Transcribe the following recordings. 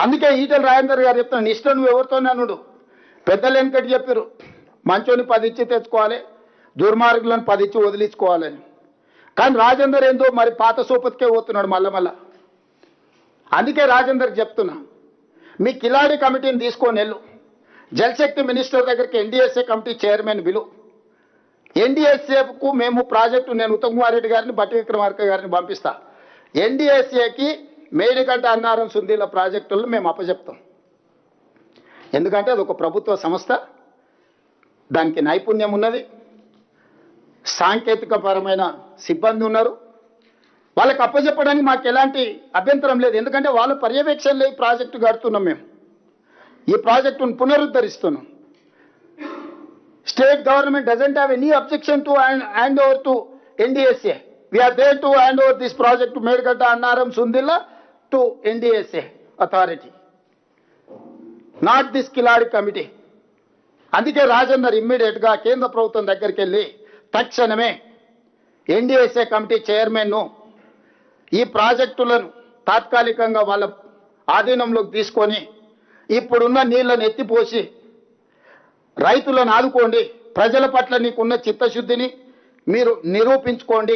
అందుకే ఈటెల రాజేందర్ గారు చెప్తాను, నిష్ట నువ్వు ఎవరితోనే అనుడు. పెద్దలు వెనకటి చెప్పారు, మంచోని 10 ఇచ్చి తెచ్చుకోవాలి, దుర్మార్గులను 10 ఇచ్చి వదిలించుకోవాలని. కానీ రాజేందర్ ఏందో మరి పాత సోపతికే పోతున్నాడు మళ్ళా. అందుకే రాజేందర్కి చెప్తున్నా, మీ కిలాడి కమిటీని తీసుకొని వెళ్ళు, జలశక్తి మినిస్టర్ దగ్గరికి ఎన్డీఎస్ఏ కమిటీ చైర్మన్ విలు. ఎన్డీఎస్ఏకు మేము ప్రాజెక్టు, నేను ఉత్తమ్ కుమార్ రెడ్డి గారిని, బట్టి విక్రమార్క గారిని పంపిస్తా. ఎన్డీఎస్ఏకి మేడిగడ్డ అన్నారం సుందీల ప్రాజెక్టులను మేము అప్పచెప్తాం. ఎందుకంటే అది ఒక ప్రభుత్వ సంస్థ, దానికి నైపుణ్యం ఉన్నది, సాంకేతికపరమైన సిబ్బంది ఉన్నారు. వాళ్ళకి అప్పచెప్పడానికి మాకు ఎలాంటి అభ్యంతరం లేదు. ఎందుకంటే వాళ్ళ పర్యవేక్షణలో ఈ ప్రాజెక్టు కడుతున్నాం. మేము ఈ ప్రాజెక్టును పునరుద్ధరిస్తున్నాం. State government doesn't have any objection to hand over to NDSA. We are there to hand over this project to Medgatta Annaram Sundilla to NDSA authority, not this Kiladi committee. అందుకే Rajender immediate గా కేంద్ర ప్రభుత్వం దగ్గరికి వెళ్ళి తక్షణమే NDSA committee chairman ను ఈ ప్రాజెక్టులను తాత్కాలికంగా వాళ్ళ ఆధీనంలోకి తీసుకొని ఇప్పుడున్న నీళ్లను ఎత్తిపోసి రైతులను ఆదుకోండి, ప్రజల పట్ల నీకున్న చిత్తశుద్ధిని మీరు నిరూపించుకోండి.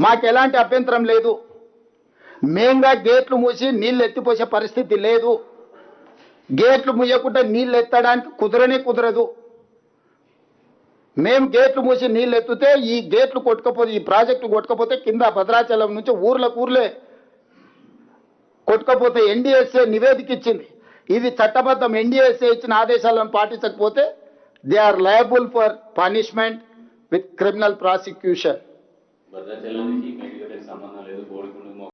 మాకు ఎలాంటి అభ్యంతరం లేదు. మేంగా గేట్లు మూసి నీళ్ళు ఎత్తిపోసే పరిస్థితి లేదు. గేట్లు మూయకుండా నీళ్ళు ఎత్తడానికి కుదరదు. మేము గేట్లు మూసి నీళ్ళు ఎత్తితే ఈ గేట్లు కొట్టుకపోతే, ఈ ప్రాజెక్టు కొట్టుకపోతే కింద భద్రాచలం నుంచి ఊర్లే కొట్టుకపోతే ఎన్డీఎస్ఏ నివేదిక ఇచ్చింది. ఇది చట్టబద్ధం. ఎన్డీఎస్ఏ ఇచ్చిన ఆదేశాలను పాటించకపోతే they are liable for punishment with criminal prosecution.